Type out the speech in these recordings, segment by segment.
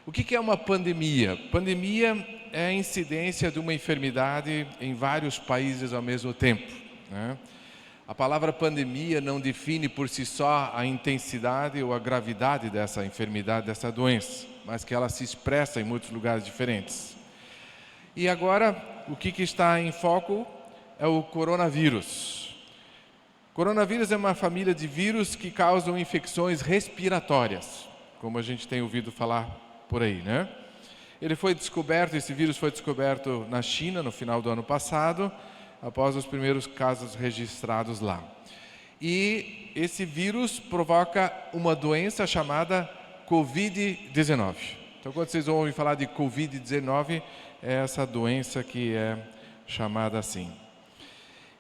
O que é uma pandemia? Pandemia é a incidência de uma enfermidade em vários países ao mesmo tempo, né? A palavra pandemia não define por si só a intensidade ou a gravidade dessa enfermidade, dessa doença, mas que ela se expressa em muitos lugares diferentes. E agora, o que está em foco é o coronavírus. Coronavírus é uma família de vírus que causam infecções respiratórias, como a gente tem ouvido falar por aí, né? Esse vírus foi descoberto na China no final do ano passado, após os primeiros casos registrados lá. E esse vírus provoca uma doença chamada Covid-19. Então, quando vocês ouvem falar de Covid-19, é essa doença que é chamada assim.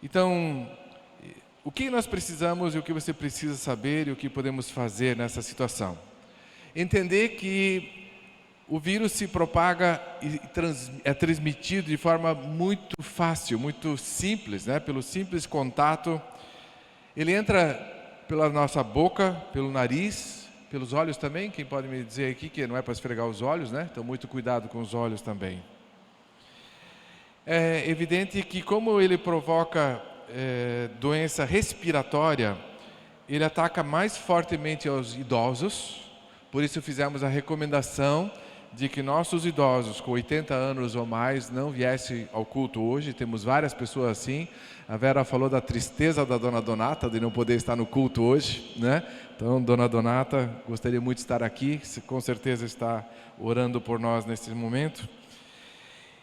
Então, o que nós precisamos e o que você precisa saber e o que podemos fazer nessa situação? Entender que o vírus se propaga e é transmitido de forma muito fácil, muito simples, né? Pelo simples contato. Ele entra pela nossa boca, pelo nariz, pelos olhos também. Quem pode me dizer aqui que não é para esfregar os olhos, né? Então, muito cuidado com os olhos também. É evidente que como ele provoca doença respiratória, ele ataca mais fortemente aos idosos. Por isso fizemos a recomendação de que nossos idosos com 80 anos ou mais não viessem ao culto hoje. Temos várias pessoas assim. A Vera falou da tristeza da Dona Donata de não poder estar no culto hoje, né? Então, Dona Donata, gostaria muito de estar aqui, com certeza está orando por nós nesse momento.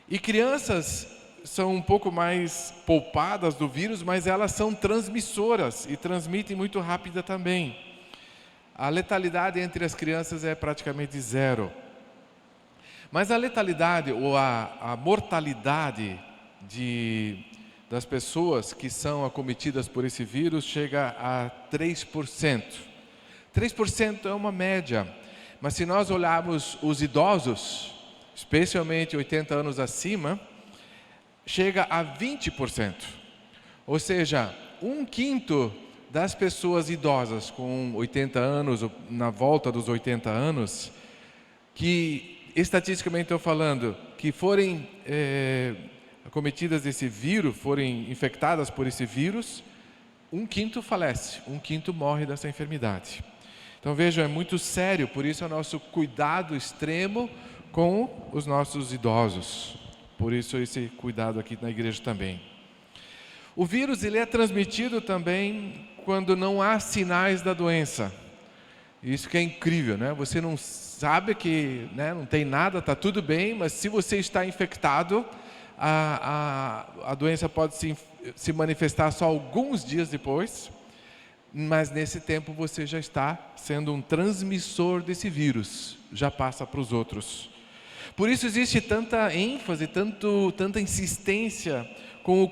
E crianças são um pouco mais poupadas do vírus, mas elas são transmissoras e transmitem muito rápido também. A letalidade entre as crianças é praticamente zero. Mas a letalidade ou a mortalidade das pessoas que são acometidas por esse vírus chega a 3%. 3% é uma média, mas se nós olharmos os idosos, especialmente 80 anos acima, chega a 20%. Ou seja, 1/5 das pessoas idosas com 80 anos, ou na volta dos 80 anos, que estatisticamente estou falando, que forem acometidas desse vírus, forem infectadas por esse vírus, 1/5 falece, 1/5 morre dessa enfermidade. Então vejam, é muito sério, por isso é o nosso cuidado extremo com os nossos idosos. Por isso esse cuidado aqui na igreja também. O vírus ele é transmitido também quando não há sinais da doença. Isso que é incrível, né? Você não sabe que, né, não tem nada, está tudo bem, mas se você está infectado, a doença pode se manifestar só alguns dias depois, mas nesse tempo você já está sendo um transmissor desse vírus, já passa para os outros. Por isso existe tanta ênfase, tanta insistência com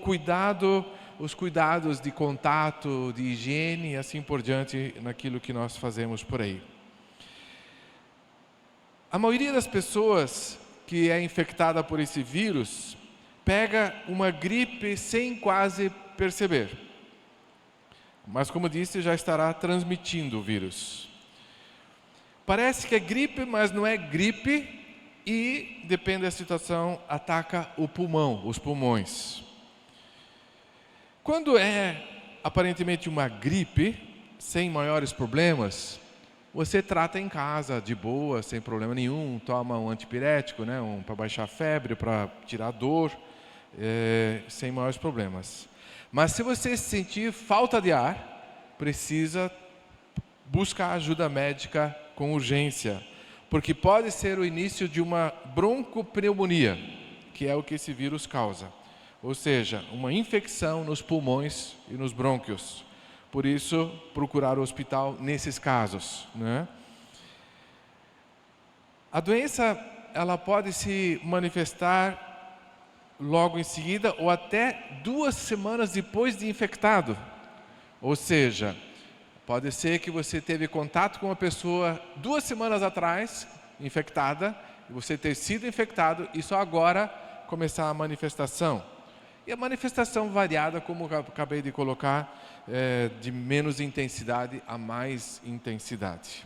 os cuidados de contato, de higiene e assim por diante naquilo que nós fazemos por aí. A maioria das pessoas que é infectada por esse vírus pega uma gripe sem quase perceber. Mas, como disse, já estará transmitindo o vírus. Parece que é gripe, mas não é gripe e, depende da situação, ataca o pulmão, os pulmões. Quando é aparentemente uma gripe, sem maiores problemas, você trata em casa, de boa, sem problema nenhum, toma um antipirético, né, para baixar a febre, para tirar a dor, sem maiores problemas. Mas se você sentir falta de ar, precisa buscar ajuda médica com urgência, porque pode ser o início de uma broncopneumonia, que é o que esse vírus causa. Ou seja, uma infecção nos pulmões e nos brônquios. Por isso, procurar o hospital nesses casos, né? A doença, ela pode se manifestar logo em seguida ou até 2 semanas depois de infectado. Ou seja, pode ser que você teve contato com uma pessoa 2 semanas atrás, infectada, e você ter sido infectado e só agora começar a manifestação. E a manifestação variada, como eu acabei de colocar, de menos intensidade a mais intensidade.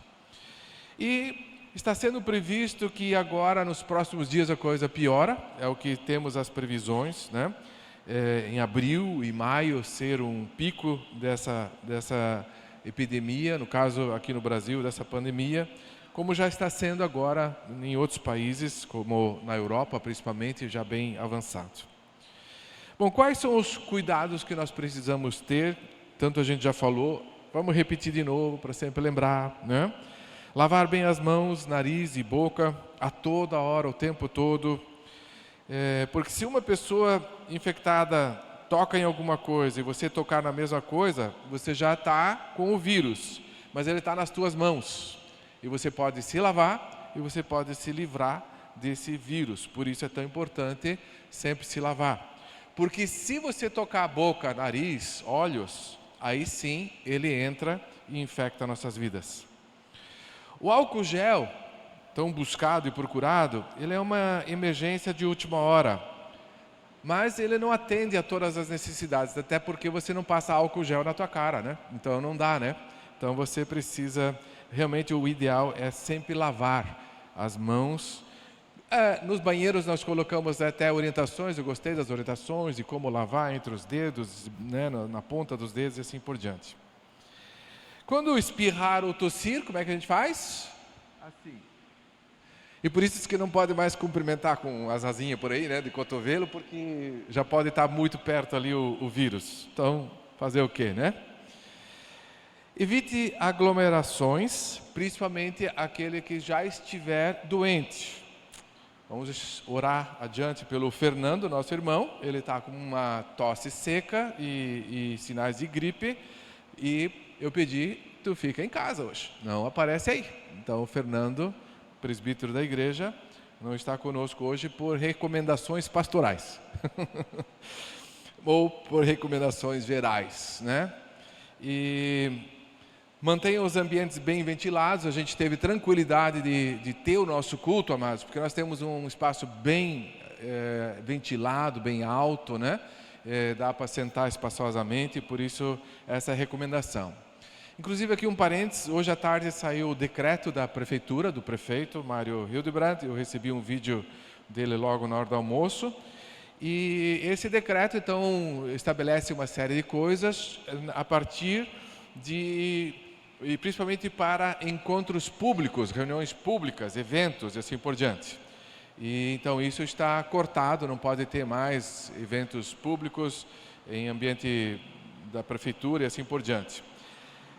E Está sendo previsto que agora, nos próximos dias, a coisa piora, é o que temos as previsões, né? Em abril e maio ser um pico dessa epidemia, no caso aqui no Brasil, dessa pandemia, como já está sendo agora em outros países, como na Europa principalmente, já bem avançado. Bom, quais são os cuidados que nós precisamos ter? Tanto a gente já falou, vamos repetir de novo para sempre lembrar, né? Lavar bem as mãos, nariz e boca a toda hora, o tempo todo. Porque se uma pessoa infectada toca em alguma coisa e você tocar na mesma coisa, você já está com o vírus, mas ele está nas tuas mãos. E você pode se lavar e você pode se livrar desse vírus. Por isso é tão importante sempre se lavar. Porque se você tocar a boca, nariz, olhos, aí sim ele entra e infecta nossas vidas. O álcool gel, tão buscado e procurado, ele é uma emergência de última hora. Mas ele não atende a todas as necessidades, até porque você não passa álcool gel na tua cara, né? Então não dá, né? Então você precisa, realmente o ideal é sempre lavar as mãos. Nos banheiros nós colocamos até orientações, eu gostei das orientações de como lavar entre os dedos, né, na ponta dos dedos e assim por diante. Quando espirrar ou tossir, como é que a gente faz? Assim. E por isso que não pode mais cumprimentar com as asinhas por aí, né, de cotovelo, porque já pode estar muito perto ali o vírus. Então, fazer o quê, né? Evite aglomerações, principalmente aquele que já estiver doente. Vamos orar adiante pelo Fernando, nosso irmão. Ele está com uma tosse seca e sinais de gripe. E eu pedi, tu fica em casa hoje, não aparece aí. Então o Fernando, presbítero da igreja, não está conosco hoje por recomendações pastorais. Ou por recomendações gerais, né? E mantenha os ambientes bem ventilados. A gente teve tranquilidade de ter o nosso culto, amados, porque nós temos um espaço bem ventilado, bem alto, né? Dá para sentar espaçosamente, por isso essa é a recomendação. Inclusive aqui um parênteses, hoje à tarde saiu o decreto da prefeitura, do prefeito Mário Hildebrand. Eu recebi um vídeo dele logo na hora do almoço. E esse decreto, então, estabelece uma série de coisas a partir de, e principalmente para encontros públicos, reuniões públicas, eventos e assim por diante. E então isso está cortado, não pode ter mais eventos públicos em ambiente da prefeitura e assim por diante.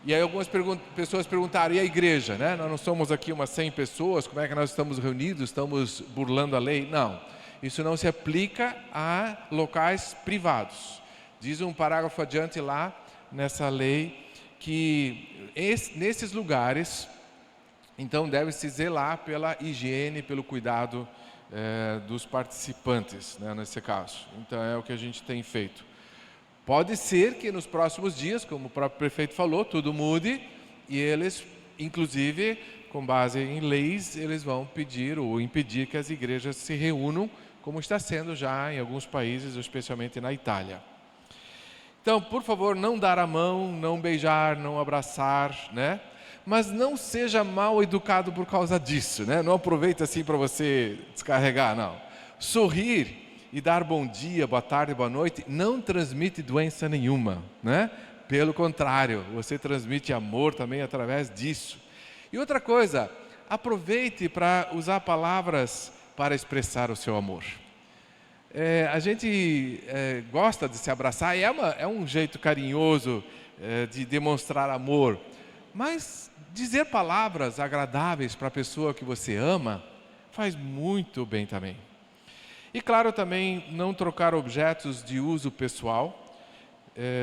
E aí algumas pessoas perguntaram, e a igreja, né? Nós não somos aqui umas 100 pessoas, como é que nós estamos reunidos, estamos burlando a lei? Não, isso não se aplica a locais privados. Diz um parágrafo adiante lá, nessa lei, que nesses lugares, então deve-se zelar pela higiene, pelo cuidado dos participantes, né, nesse caso. Então é o que a gente tem feito. Pode ser que nos próximos dias, como o próprio prefeito falou, tudo mude e eles, inclusive, com base em leis, eles vão pedir ou impedir que as igrejas se reúnam, como está sendo já em alguns países, especialmente na Itália. Então, por favor, não dar a mão, não beijar, não abraçar, né? Mas não seja mal educado por causa disso, né? Não aproveite assim para você descarregar, não. Sorrir e dar bom dia, boa tarde, boa noite, não transmite doença nenhuma, né? Pelo contrário, você transmite amor também através disso. E outra coisa, aproveite para usar palavras para expressar o seu amor. A gente gosta de se abraçar e é um jeito carinhoso de demonstrar amor, mas dizer palavras agradáveis para a pessoa que você ama faz muito bem também. E claro também não trocar objetos de uso pessoal,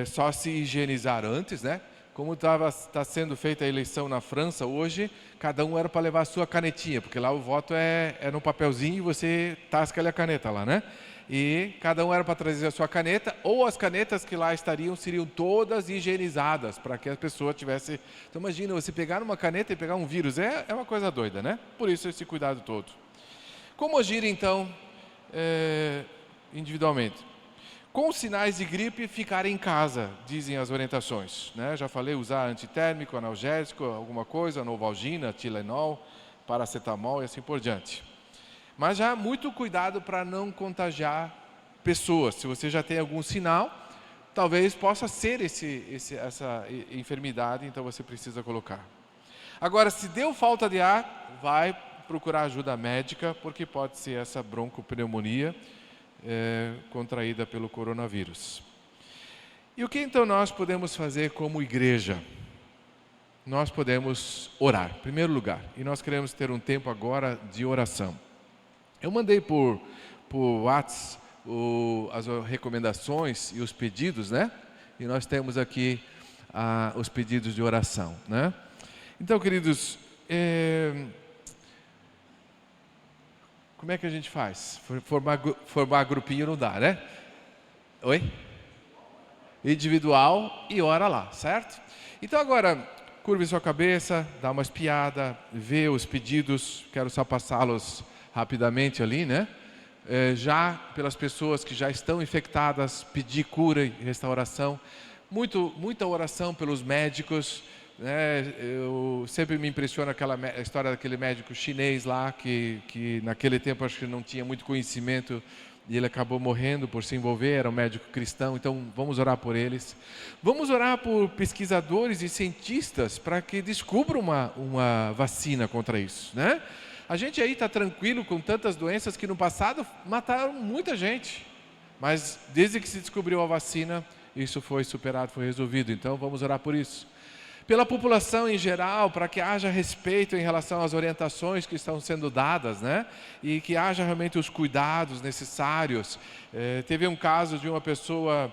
só se higienizar antes, né? Como está sendo feita a eleição na França hoje, cada um era para levar a sua canetinha, porque lá o voto é no papelzinho e você tasca ali a caneta lá, né? E cada um era para trazer a sua caneta, ou as canetas que lá estariam seriam todas higienizadas, para que a pessoa tivesse... Então imagina, você pegar uma caneta e pegar um vírus, é uma coisa doida, né? Por isso esse cuidado todo. Como agir então individualmente? Com sinais de gripe, ficar em casa, dizem as orientações, né? Já falei, usar antitérmico, analgésico, alguma coisa, Novalgina, Tilenol, paracetamol e assim por diante. Mas já muito cuidado para não contagiar pessoas. Se você já tem algum sinal, talvez possa ser essa enfermidade, então você precisa colocar. Agora, se deu falta de ar, vai procurar ajuda médica, porque pode ser essa broncopneumonia contraída pelo coronavírus. E o que então nós podemos fazer como igreja? Nós podemos orar, em primeiro lugar, e nós queremos ter um tempo agora de oração. Eu mandei por WhatsApp as recomendações e os pedidos, né? E nós temos aqui os pedidos de oração, né? Então, queridos, como é que a gente faz? Formar grupinho não dá, né? Oi? Individual e ora lá, certo? Então agora, curve sua cabeça, dá uma espiada, vê os pedidos, quero só passá-los rapidamente ali, né? Já pelas pessoas que já estão infectadas, pedir cura e restauração. Muita oração pelos médicos, né? Eu sempre me impressiona a história daquele médico chinês lá, que naquele tempo acho que não tinha muito conhecimento e ele acabou morrendo por se envolver, era um médico cristão, então vamos orar por eles. Vamos orar por pesquisadores e cientistas para que descubram uma vacina contra isso, né? A gente aí está tranquilo com tantas doenças que no passado mataram muita gente, mas desde que se descobriu a vacina, isso foi superado, foi resolvido, então vamos orar por isso. Pela população em geral, para que haja respeito em relação às orientações que estão sendo dadas, né? E que haja realmente os cuidados necessários. Teve um caso de uma pessoa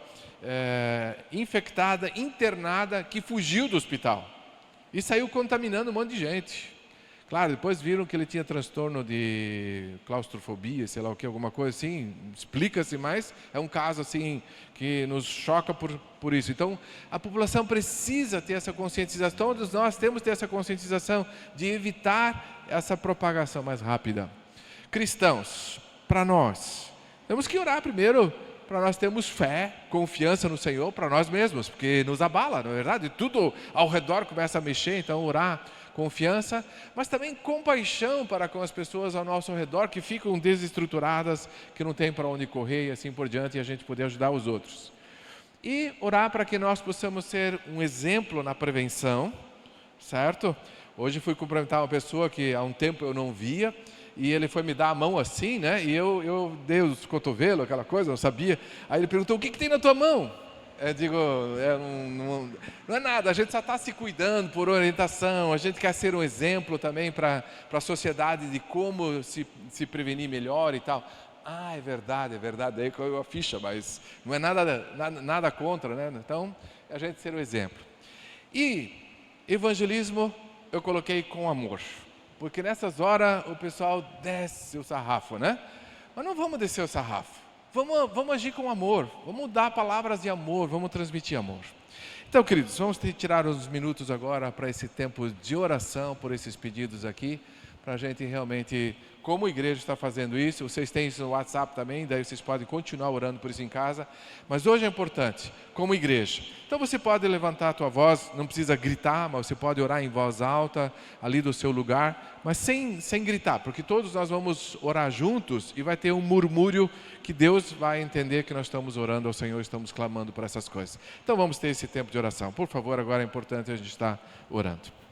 infectada, internada, que fugiu do hospital e saiu contaminando um monte de gente. Claro, depois viram que ele tinha transtorno de claustrofobia, sei lá o que, alguma coisa assim, explica-se, mas é um caso assim que nos choca por isso. Então, a população precisa ter essa conscientização, todos nós temos que ter essa conscientização de evitar essa propagação mais rápida. Cristãos, para nós, temos que orar primeiro, para nós termos fé, confiança no Senhor, para nós mesmos, porque nos abala, não é verdade? Tudo ao redor começa a mexer, então orar, confiança, mas também compaixão para com as pessoas ao nosso redor que ficam desestruturadas, que não tem para onde correr e assim por diante, e a gente poder ajudar os outros. E orar para que nós possamos ser um exemplo na prevenção, certo? Hoje fui cumprimentar uma pessoa que há um tempo eu não via, e ele foi me dar a mão assim, né? E eu dei os cotovelos, aquela coisa, não sabia. Aí ele perguntou, o que tem na tua mão? Eu digo, não é nada, a gente só está se cuidando por orientação, a gente quer ser um exemplo também para a sociedade de como se prevenir melhor e tal. Ah, é verdade, aí caiu a ficha, mas não é nada contra, né? Então, a gente ser o exemplo. E evangelismo eu coloquei com amor, porque nessas horas o pessoal desce o sarrafo, né? Mas não vamos descer o sarrafo. Vamos agir com amor, vamos dar palavras de amor, vamos transmitir amor. Então, queridos, vamos tirar uns minutos agora para esse tempo de oração, por esses pedidos aqui, para a gente realmente, como igreja está fazendo isso, vocês têm isso no WhatsApp também, daí vocês podem continuar orando por isso em casa, mas hoje é importante, como igreja. Então você pode levantar a tua voz, não precisa gritar, mas você pode orar em voz alta, ali do seu lugar, mas sem gritar, porque todos nós vamos orar juntos e vai ter um murmúrio que Deus vai entender que nós estamos orando ao Senhor, estamos clamando por essas coisas. Então vamos ter esse tempo de oração. Por favor, agora é importante a gente estar orando.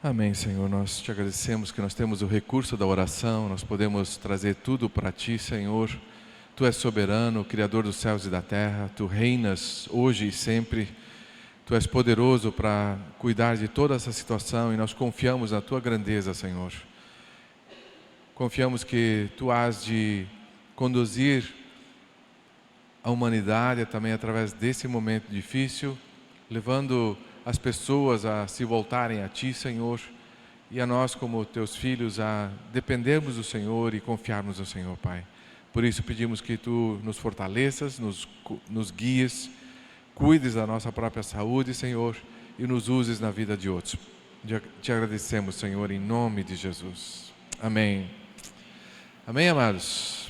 Amém, Senhor, nós te agradecemos que nós temos o recurso da oração, nós podemos trazer tudo para Ti, Senhor. Tu és soberano, Criador dos céus e da terra, Tu reinas hoje e sempre, Tu és poderoso para cuidar de toda essa situação e nós confiamos na Tua grandeza, Senhor. Confiamos que Tu has de conduzir a humanidade também através desse momento difícil, levando as pessoas a se voltarem a Ti, Senhor, e a nós como Teus filhos a dependermos do Senhor e confiarmos no Senhor, Pai. Por isso pedimos que Tu nos fortaleças, nos guies, cuides da nossa própria saúde, Senhor, e nos uses na vida de outros. Te agradecemos, Senhor, em nome de Jesus. Amém. Amém, amados?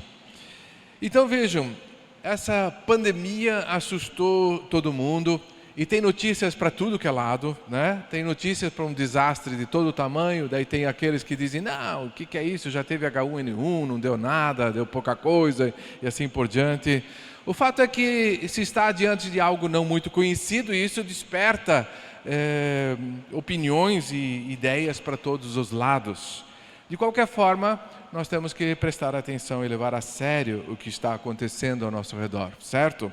Então vejam, essa pandemia assustou todo mundo e tem notícias para tudo que é lado, né? Tem notícias para um desastre de todo tamanho, daí tem aqueles que dizem, não, o que é isso? Já teve H1N1, não deu nada, deu pouca coisa e assim por diante. O fato é que se está diante de algo não muito conhecido e isso desperta opiniões e ideias para todos os lados. De qualquer forma, nós temos que prestar atenção e levar a sério o que está acontecendo ao nosso redor, certo?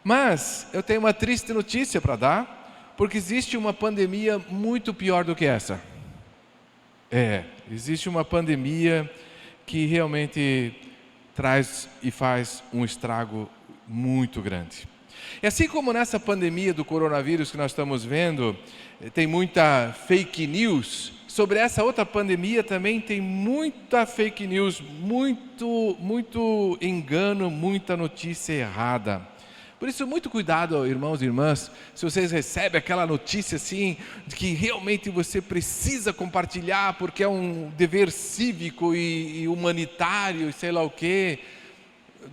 Mas eu tenho uma triste notícia para dar, porque existe uma pandemia muito pior do que essa. Existe uma pandemia que realmente traz e faz um estrago muito grande. E assim como nessa pandemia do coronavírus que nós estamos vendo, tem muita fake news, sobre essa outra pandemia também tem muita fake news, muito engano, muita notícia errada. Por isso, muito cuidado, irmãos e irmãs, se vocês recebem aquela notícia assim, de que realmente você precisa compartilhar, porque é um dever cívico e humanitário, e sei lá o quê.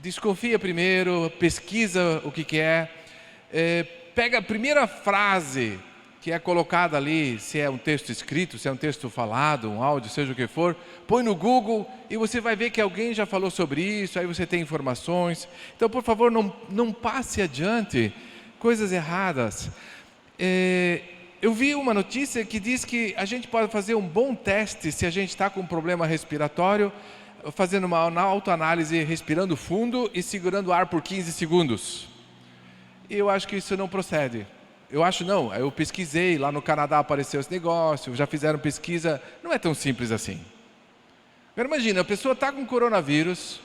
Desconfia primeiro, pesquisa o que é. Pega a primeira frase que é colocada ali, se é um texto escrito, se é um texto falado, um áudio, seja o que for, põe no Google e você vai ver que alguém já falou sobre isso, aí você tem informações. Então, por favor, não passe adiante coisas erradas. Eu vi uma notícia que diz que a gente pode fazer um bom teste se a gente está com um problema respiratório, fazendo uma autoanálise, respirando fundo e segurando o ar por 15 segundos. E eu acho que isso não procede. Eu pesquisei, lá no Canadá apareceu esse negócio, já fizeram pesquisa, não é tão simples assim. Agora imagina, a pessoa está com coronavírus,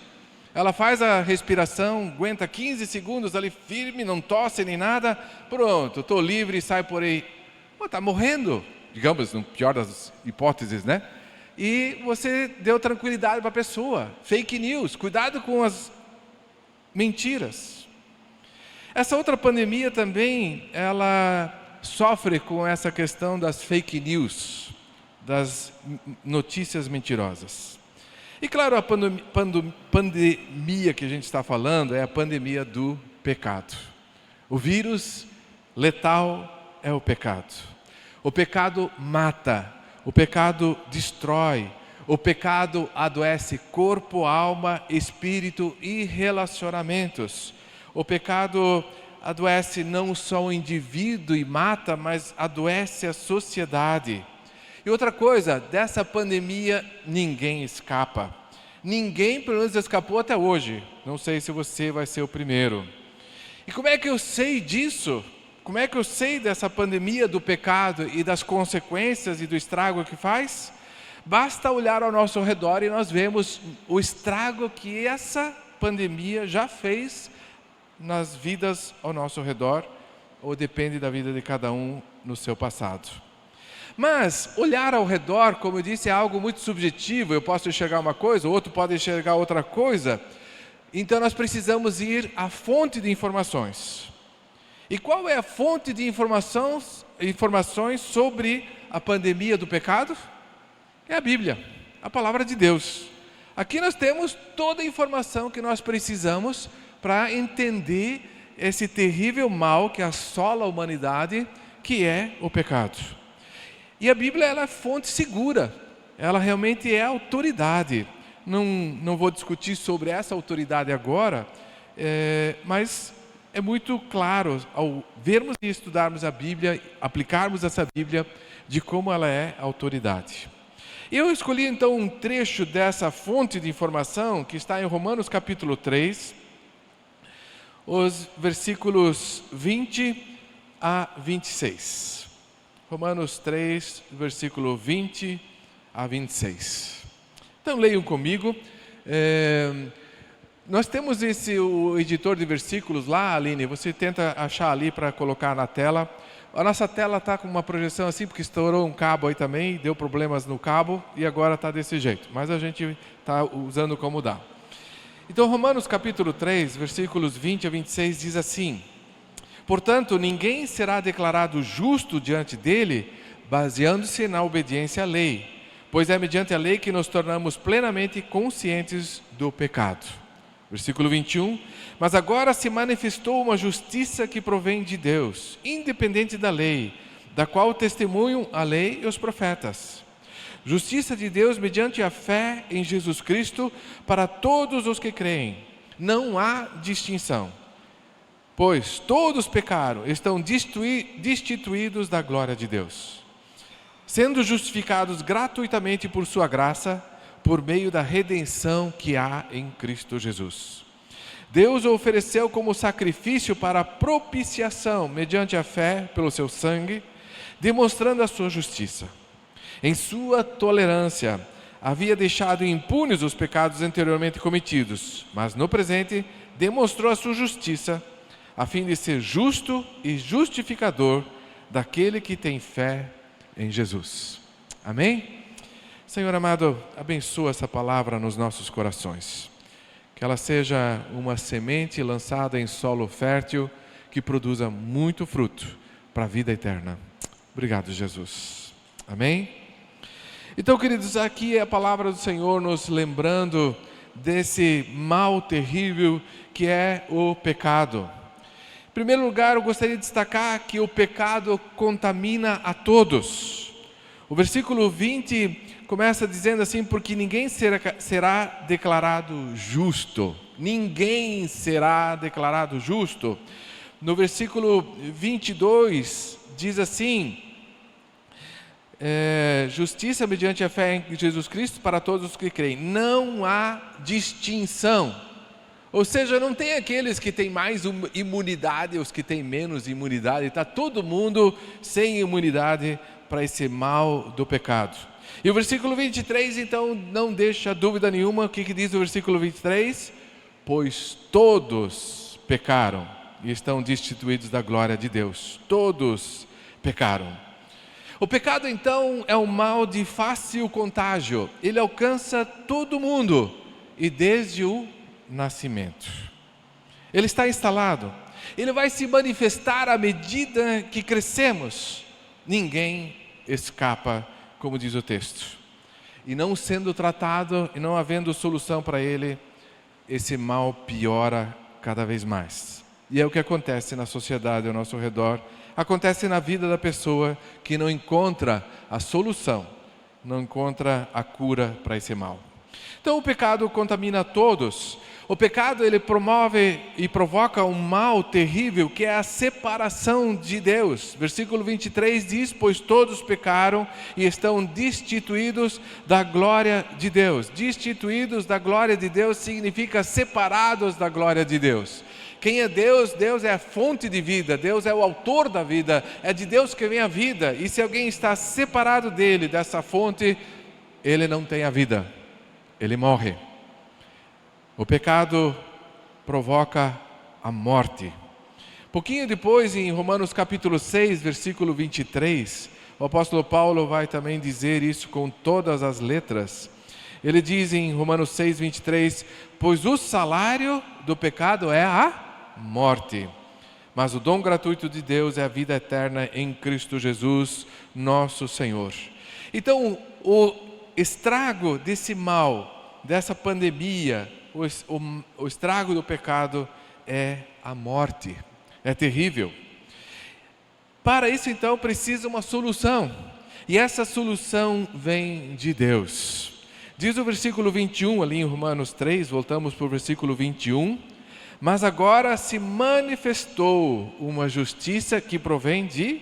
ela faz a respiração, aguenta 15 segundos ali firme, não tosse nem nada, pronto, estou livre e sai por aí. Está morrendo, digamos, no pior das hipóteses, né? E você deu tranquilidade para a pessoa. Fake news, cuidado com as mentiras. Essa outra pandemia também, ela sofre com essa questão das fake news, das notícias mentirosas. E claro, a pandemia que a gente está falando é a pandemia do pecado. O vírus letal é o pecado. O pecado mata, o pecado destrói, o pecado adoece corpo, alma, espírito e relacionamentos. O pecado adoece não só o indivíduo e mata, mas adoece a sociedade. E outra coisa, dessa pandemia ninguém escapa. Ninguém, pelo menos, escapou até hoje. Não sei se você vai ser o primeiro. E como é que eu sei disso? Como é que eu sei dessa pandemia do pecado e das consequências e do estrago que faz? Basta olhar ao nosso redor e nós vemos o estrago que essa pandemia já fez nas vidas ao nosso redor, ou depende da vida de cada um no seu passado. Mas olhar ao redor, como eu disse, é algo muito subjetivo. Eu posso enxergar uma coisa, o outro pode enxergar outra coisa. Então nós precisamos ir à fonte de informações. E qual é a fonte de informações sobre a pandemia do pecado? É a Bíblia, a palavra de Deus. Aqui nós temos toda a informação que nós precisamos para entender esse terrível mal que assola a humanidade, que é o pecado. E a Bíblia, ela é fonte segura, ela realmente é autoridade. Não vou discutir sobre essa autoridade agora, mas é muito claro, ao vermos e estudarmos a Bíblia, aplicarmos essa Bíblia, de como ela é autoridade. Eu escolhi então um trecho dessa fonte de informação, que está em Romanos capítulo 3, os versículos 20 a 26. Romanos 3, versículo 20 a 26. Então leiam comigo. Nós temos o editor de versículos lá, Aline, você tenta achar ali para colocar na tela. A nossa tela está com uma projeção assim, porque estourou um cabo aí também, deu problemas no cabo e agora está desse jeito. Mas a gente está usando como dá. Então, Romanos capítulo 3, versículos 20 a 26 diz assim: portanto, ninguém será declarado justo diante dele, baseando-se na obediência à lei, pois é mediante a lei que nos tornamos plenamente conscientes do pecado. Versículo 21, mas agora se manifestou uma justiça que provém de Deus, independente da lei, da qual testemunham a lei e os profetas. Justiça de Deus mediante a fé em Jesus Cristo para todos os que creem. Não há distinção, pois todos pecaram, estão destituídos da glória de Deus, sendo justificados gratuitamente por sua graça, por meio da redenção que há em Cristo Jesus. Deus o ofereceu como sacrifício para propiciação, mediante a fé pelo seu sangue, demonstrando a sua justiça. Em sua tolerância, havia deixado impunes os pecados anteriormente cometidos, mas no presente demonstrou a sua justiça, a fim de ser justo e justificador daquele que tem fé em Jesus. Amém? Senhor amado, abençoa essa palavra nos nossos corações. Que ela seja uma semente lançada em solo fértil que produza muito fruto para a vida eterna. Obrigado, Jesus. Amém? Então, queridos, aqui é a palavra do Senhor nos lembrando desse mal terrível que é o pecado. Em primeiro lugar, eu gostaria de destacar que o pecado contamina a todos. O versículo 20 começa dizendo assim: porque ninguém será declarado justo. Ninguém será declarado justo. No versículo 22 diz assim: justiça mediante a fé em Jesus Cristo para todos os que creem. Não há distinção. Ou seja, não tem aqueles que têm mais imunidade e os que têm menos imunidade. Está todo mundo sem imunidade para esse mal do pecado. E o versículo 23, então, não deixa dúvida nenhuma. O que diz o versículo 23? Pois todos pecaram e estão destituídos da glória de Deus. Todos pecaram. O pecado, então, é um mal de fácil contágio. Ele alcança todo mundo e desde o nascimento. Ele está instalado. Ele vai se manifestar à medida que crescemos. Ninguém escapa, como diz o texto. E não sendo tratado e não havendo solução para ele, esse mal piora cada vez mais. E é o que acontece na sociedade ao nosso redor. Acontece na vida da pessoa que não encontra a solução, não encontra a cura para esse mal. Então o pecado contamina todos. O pecado, ele promove e provoca um mal terrível que é a separação de Deus. Versículo 23 diz: pois todos pecaram e estão destituídos da glória de Deus. Destituídos da glória de Deus significa separados da glória de Deus. Quem é Deus? Deus é a fonte de vida, Deus é o autor da vida, é de Deus que vem a vida. E se alguém está separado dele, dessa fonte, ele não tem a vida, ele morre. O pecado provoca a morte. Pouquinho depois, em Romanos capítulo 6, versículo 23, o apóstolo Paulo vai também dizer isso com todas as letras. Ele diz em Romanos 6, 23, pois o salário do pecado é a morte, mas o dom gratuito de Deus é a vida eterna em Cristo Jesus, nosso Senhor. Então, o estrago desse mal, dessa pandemia, o estrago do pecado é a morte. É terrível. Para isso, então, precisa uma solução. E essa solução vem de Deus. Diz o versículo 21, ali em Romanos 3, voltamos para o versículo 21. Mas agora se manifestou uma justiça que provém de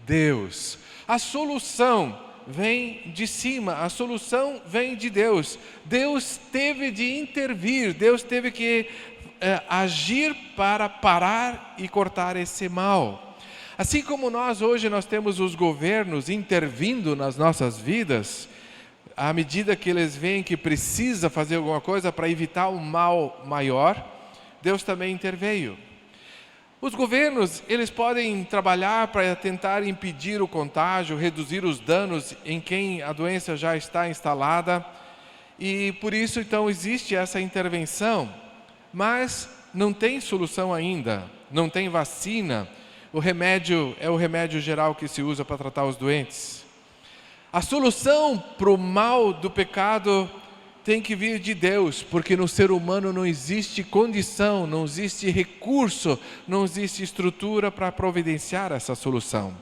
Deus. A solução vem de cima, a solução vem de Deus. Deus teve de intervir, Deus teve que agir para parar e cortar esse mal. Assim como nós hoje temos os governos intervindo nas nossas vidas, à medida que eles veem que precisa fazer alguma coisa para evitar um mal maior, Deus também interveio. Os governos, eles podem trabalhar para tentar impedir o contágio, reduzir os danos em quem a doença já está instalada. E por isso, então, existe essa intervenção. mas não tem solução ainda, não tem vacina. O remédio é o remédio geral que se usa para tratar os doentes. A solução para o mal do pecado tem que vir de Deus, porque no ser humano não existe condição, não existe recurso, não existe estrutura para providenciar essa solução.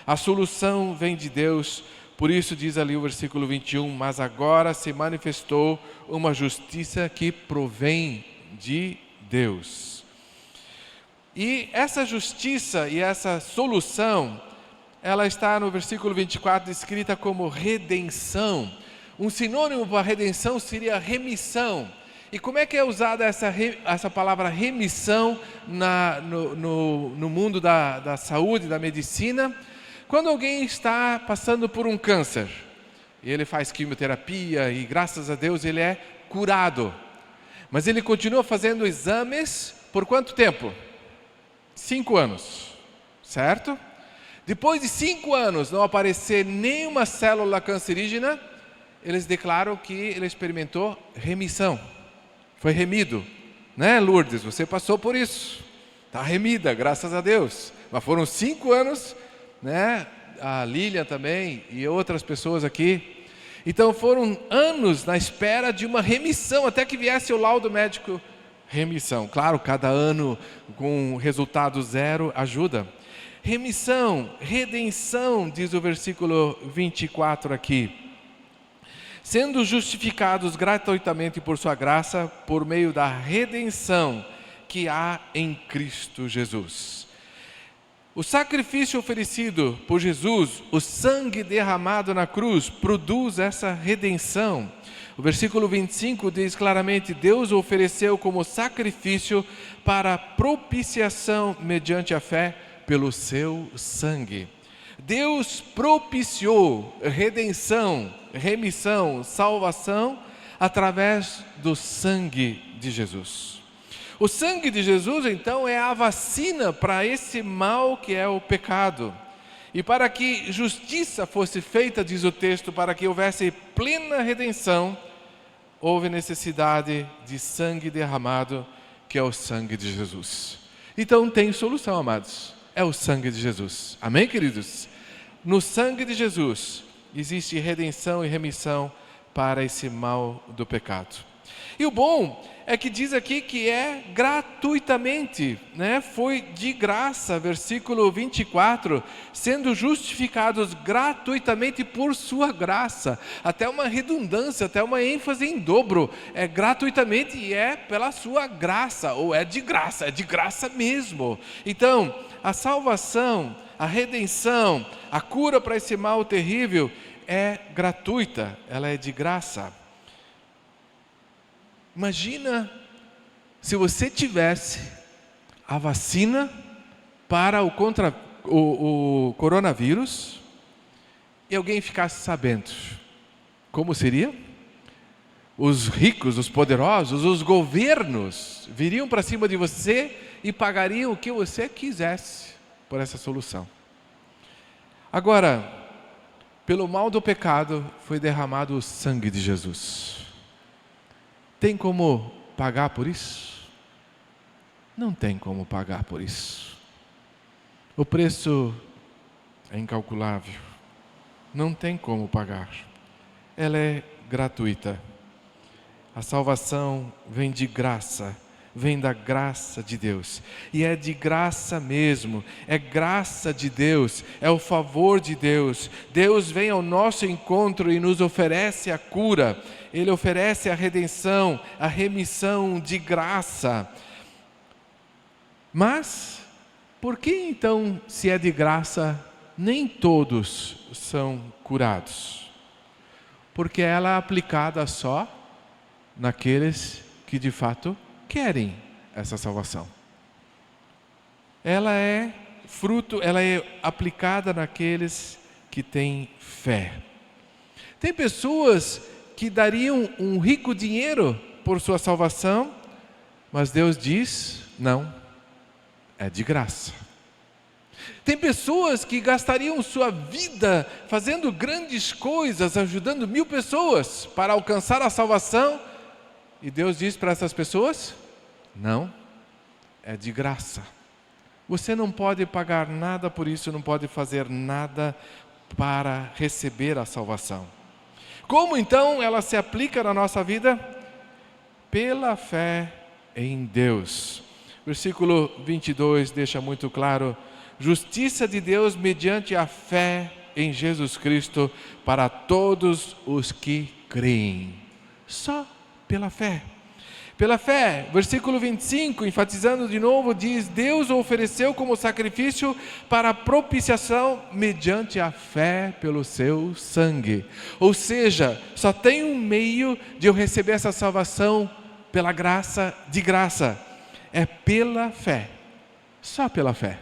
A solução vem de Deus, por isso diz ali o versículo 21, mas agora se manifestou uma justiça que provém de Deus. E essa justiça e essa solução, ela está no versículo 24 descrita como redenção. Um sinônimo para redenção seria remissão. E como é que é usada essa palavra remissão no mundo da saúde, da medicina? Quando alguém está passando por um câncer, e ele faz quimioterapia e graças a Deus ele é curado. Mas ele continua fazendo exames por quanto tempo? 5 anos, certo? Depois de 5 anos não aparecer nenhuma célula cancerígena, eles declaram que ele experimentou remissão. Foi remido, né, Lourdes? Você passou por isso. Está remida, graças a Deus. Mas foram 5 anos, né? A Lilian também e outras pessoas aqui. Então foram anos na espera de uma remissão, até que viesse o laudo médico. Remissão. Claro, cada ano com resultado 0 ajuda. Remissão, redenção, diz o versículo 24 aqui. Sendo justificados gratuitamente por sua graça, por meio da redenção que há em Cristo Jesus. O sacrifício oferecido por Jesus, o sangue derramado na cruz, produz essa redenção. O versículo 25 diz claramente, Deus o ofereceu como sacrifício para propiciação mediante a fé pelo seu sangue. Deus propiciou redenção, remissão, salvação através do sangue de Jesus. O sangue de Jesus, então, é a vacina para esse mal que é o pecado. E para que justiça fosse feita, diz o texto, para que houvesse plena redenção, houve necessidade de sangue derramado, que é o sangue de Jesus. Então tem solução, amados. É o sangue de Jesus. Amém, queridos? No sangue de Jesus existe redenção e remissão para esse mal do pecado. E o bom é que diz aqui que é gratuitamente, né? Foi de graça, versículo 24, sendo justificados gratuitamente por sua graça. Até uma redundância, até uma ênfase em dobro. É gratuitamente e é pela sua graça, ou é de graça mesmo. Então, a salvação, a redenção, a cura para esse mal terrível é gratuita, ela é de graça. Imagina se você tivesse a vacina para o coronavírus e alguém ficasse sabendo. Como seria? Os ricos, os poderosos, os governos viriam para cima de você e pagariam o que você quisesse por essa solução. Agora, pelo mal do pecado foi derramado o sangue de Jesus. Tem como pagar por isso? Não tem como pagar por isso. O preço é incalculável. Não tem como pagar. Ela é gratuita. A salvação vem de graça, vem da graça de Deus. E é de graça mesmo, é graça de Deus, é o favor de Deus. Deus vem ao nosso encontro e nos oferece a cura. Ele oferece a redenção, a remissão de graça. Mas, por que então, se é de graça, nem todos são curados? Porque ela é aplicada só naqueles que de fato querem essa salvação. Ela é aplicada naqueles que têm fé. Tem pessoas que dariam um rico dinheiro por sua salvação, mas Deus diz, não, é de graça. Tem pessoas que gastariam sua vida fazendo grandes coisas, ajudando 1000 pessoas para alcançar a salvação, e Deus diz para essas pessoas, Não, é de graça. Você não pode pagar nada por isso, não pode fazer nada para receber a salvação. Como então ela se aplica na nossa vida? Pela fé em Deus. Versículo 22 deixa muito claro: justiça de Deus mediante a fé em Jesus Cristo para todos os que creem. Só pela fé. Pela fé, versículo 25, enfatizando de novo, diz: Deus o ofereceu como sacrifício para propiciação mediante a fé pelo seu sangue. Ou seja, só tem um meio de eu receber essa salvação pela graça, de graça. É pela fé. Só pela fé.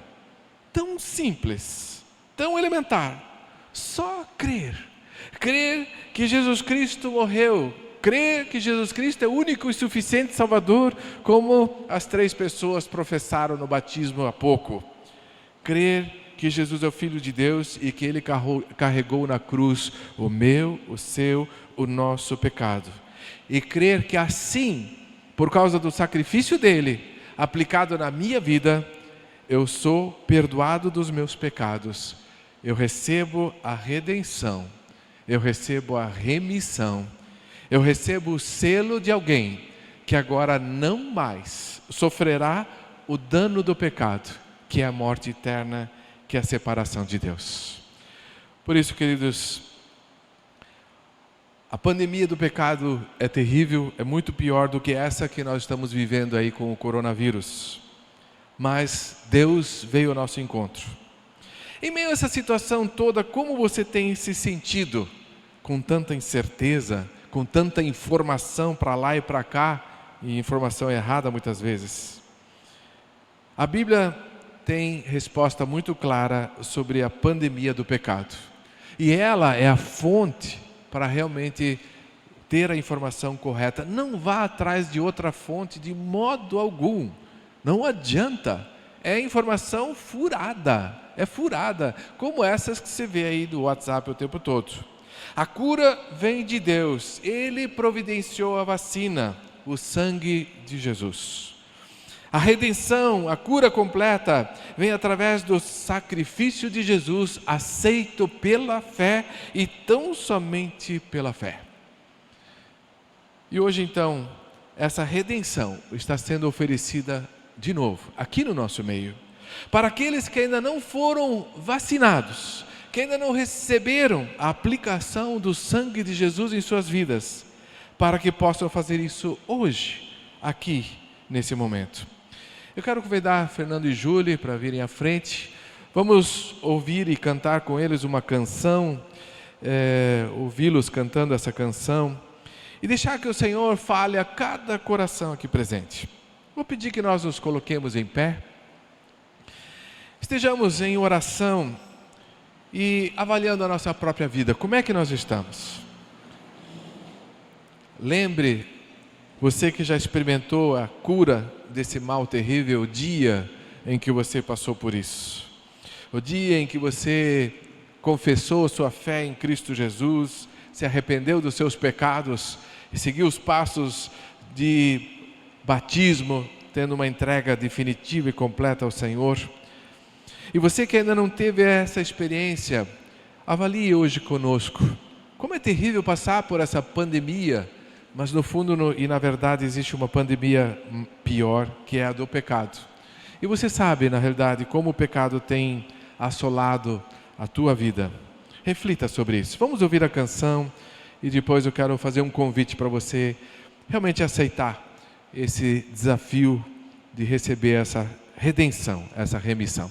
Tão simples, tão elementar. Só crer. Crer que Jesus Cristo morreu. Crer que Jesus Cristo é o único e suficiente Salvador, como as 3 pessoas professaram no batismo há pouco. Crer que Jesus é o Filho de Deus e que Ele carregou na cruz o meu, o seu, o nosso pecado. E crer que assim, por causa do sacrifício dEle, aplicado na minha vida, eu sou perdoado dos meus pecados. Eu recebo a redenção. Eu recebo a remissão. Eu recebo o selo de alguém que agora não mais sofrerá o dano do pecado, que é a morte eterna, que é a separação de Deus. Por isso, queridos, a pandemia do pecado é terrível, é muito pior do que essa que nós estamos vivendo aí com o coronavírus. Mas Deus veio ao nosso encontro. Em meio a essa situação toda, como você tem se sentido? Com tanta incerteza, com tanta informação para lá e para cá, e informação errada muitas vezes. A Bíblia tem resposta muito clara sobre a pandemia do pecado. E ela é a fonte para realmente ter a informação correta. Não vá atrás de outra fonte de modo algum. Não adianta. É informação furada. É furada, como essas que você vê aí do WhatsApp o tempo todo. A cura vem de Deus. Ele providenciou a vacina, o sangue de Jesus. A redenção, a cura completa, vem através do sacrifício de Jesus, aceito pela fé e tão somente pela fé. E hoje então, essa redenção está sendo oferecida de novo, aqui no nosso meio, para aqueles que ainda não foram vacinados, que ainda não receberam a aplicação do sangue de Jesus em suas vidas, para que possam fazer isso hoje, aqui, nesse momento. Eu quero convidar Fernando e Júlia para virem à frente. Vamos ouvir e cantar com eles uma canção, ouvi-los cantando essa canção, e deixar que o Senhor fale a cada coração aqui presente. Vou pedir que nós nos coloquemos em pé, estejamos em oração, e avaliando a nossa própria vida, como é que nós estamos? Lembre, você que já experimentou a cura desse mal terrível, o dia em que você passou por isso. O dia em que você confessou sua fé em Cristo Jesus, se arrependeu dos seus pecados e seguiu os passos de batismo, tendo uma entrega definitiva e completa ao Senhor. E você que ainda não teve essa experiência, avalie hoje conosco. Como é terrível passar por essa pandemia, mas no fundo e na verdade existe uma pandemia pior, que é a do pecado. E você sabe, na realidade, como o pecado tem assolado a tua vida. Reflita sobre isso. Vamos ouvir a canção e depois eu quero fazer um convite para você realmente aceitar esse desafio de receber essa redenção, essa remissão.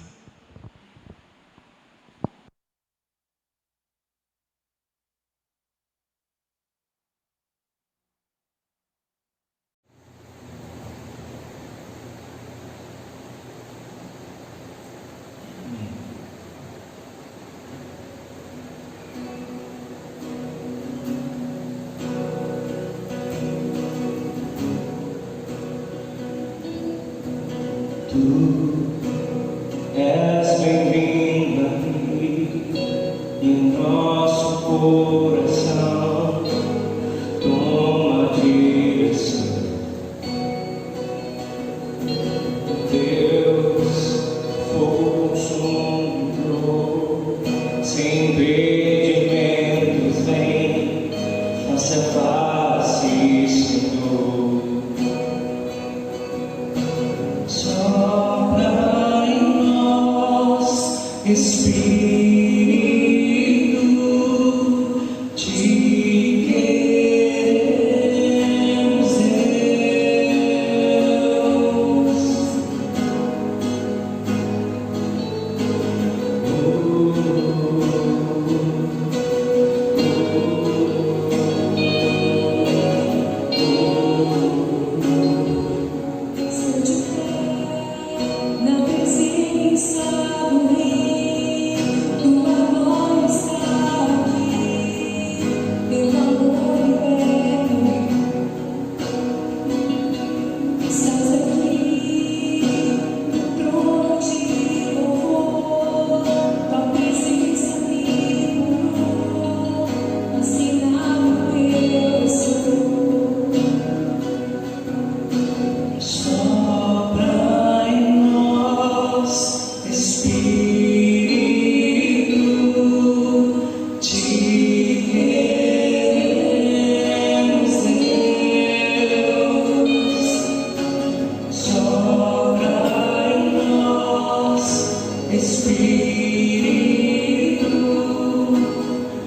És bem-vindo aqui em nosso coração, toma a direção. Espírito, te queremos, Na presença do Rei, tua glória está aqui, teu amor eterno, estás aqui, no trono de louvor, tua presença me curou, assinado teu Senhor. sopra em nós, Espírito, te queremos, Deus. Sopra em nós, Espírito,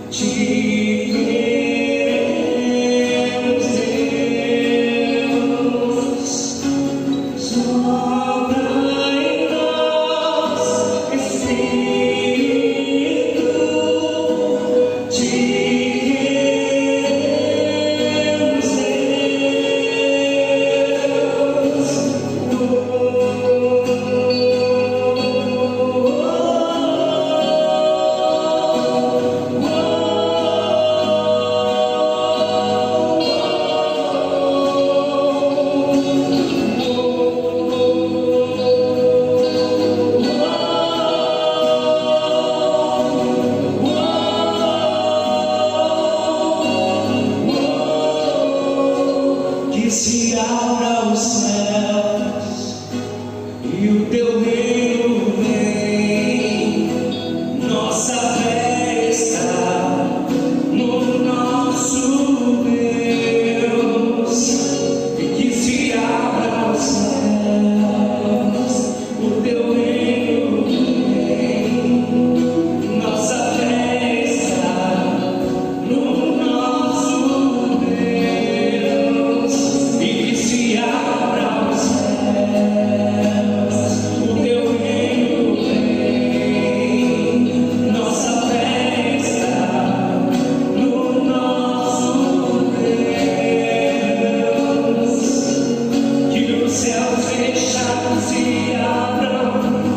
te queremos, Deus. Sopra em nós, Espírito, te queremos, que se abra os céus e o teu reino vem. Nossa fé está no nosso Deus, e que se abra os céus, o teu reino vem. Nossa fé está no nosso Deus, e que se abra os céus, o teu reino vem. Nossa fé está no nosso Deus, que os céus fechados se abram,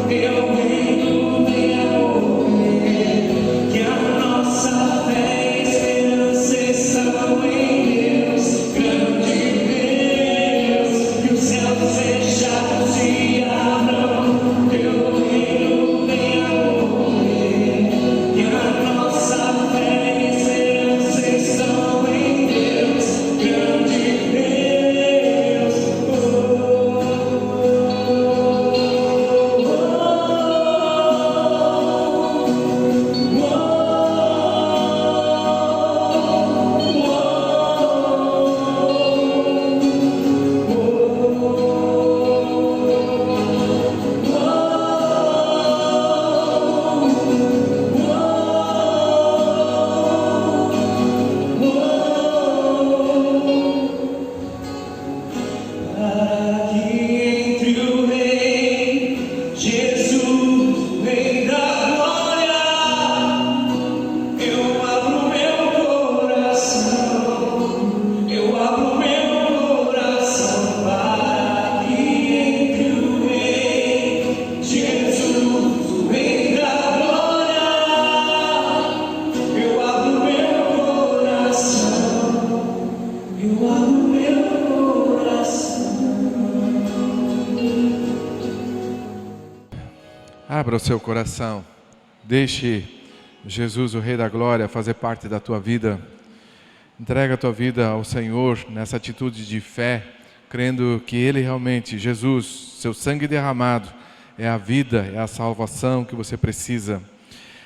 teu reino venha mover, que a nossa fé e esperança estão em Deus, grande Deus, que os céus fechados se abram, teu reino venha mover, que a nossa fé e esperança estão em Deus, grande Deus. Aqui entre o Rei Jesus, o Rei da Glória, eu abro meu coração, eu abro meu coração para aqui entre o Rei Jesus, o Rei da Glória, eu abro meu coração, eu abro meu coração. Abra o seu coração. Deixe Jesus, o Rei da Glória, fazer parte da tua vida. Entrega a tua vida ao Senhor nessa atitude de fé, crendo que Ele realmente, Jesus, seu sangue derramado, é a vida, é a salvação que você precisa.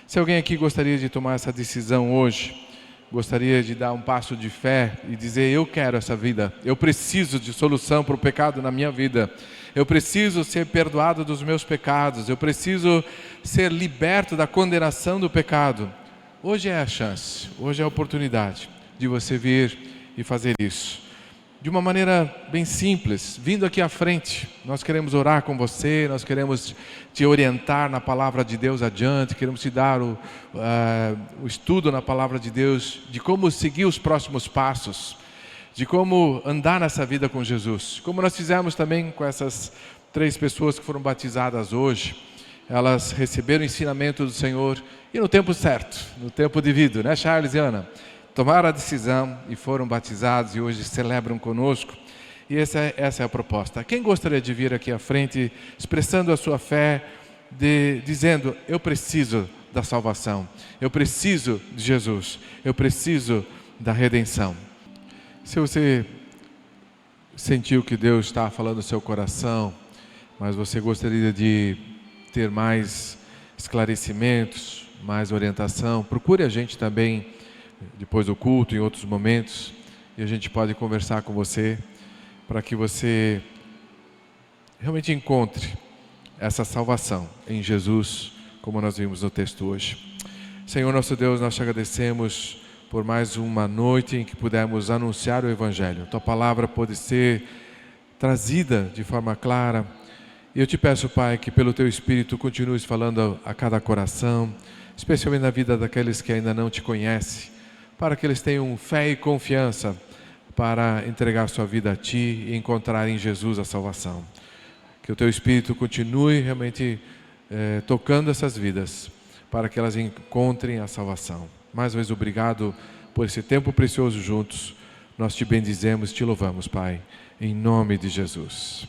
Se alguém aqui gostaria de tomar essa decisão hoje, gostaria de dar um passo de fé e dizer: eu quero essa vida, eu preciso de solução para o pecado na minha vida, eu preciso ser perdoado dos meus pecados, eu preciso ser liberto da condenação do pecado. Hoje é a chance, hoje é a oportunidade de você vir e fazer isso. De uma maneira bem simples, vindo aqui à frente, nós queremos orar com você, nós queremos te orientar na palavra de Deus adiante, queremos te dar o estudo na palavra de Deus, de como seguir os próximos passos, de como andar nessa vida com Jesus. Como nós fizemos também com essas 3 pessoas que foram batizadas hoje, elas receberam o ensinamento do Senhor e no tempo certo, no tempo devido, né, Charles e Ana? Tomaram a decisão e foram batizados e hoje celebram conosco. E essa é a proposta. Quem gostaria de vir aqui à frente, expressando a sua fé, dizendo, eu preciso da salvação, eu preciso de Jesus, eu preciso da redenção. Se você sentiu que Deus está falando no seu coração, mas você gostaria de ter mais esclarecimentos, mais orientação, procure a gente também depois do culto, em outros momentos, e a gente pode conversar com você para que você realmente encontre essa salvação em Jesus, como nós vimos no texto hoje. Senhor nosso Deus, nós te agradecemos por mais uma noite em que pudemos anunciar o Evangelho. Tua palavra pode ser trazida de forma clara. E eu te peço, Pai, que pelo Teu Espírito continues falando a cada coração, especialmente na vida daqueles que ainda não te conhecem, para que eles tenham fé e confiança para entregar sua vida a Ti e encontrar em Jesus a salvação. Que o Teu Espírito continue realmente tocando essas vidas, para que elas encontrem a salvação. Mais uma vez, obrigado por esse tempo precioso juntos. Nós te bendizemos, te louvamos, Pai, em nome de Jesus.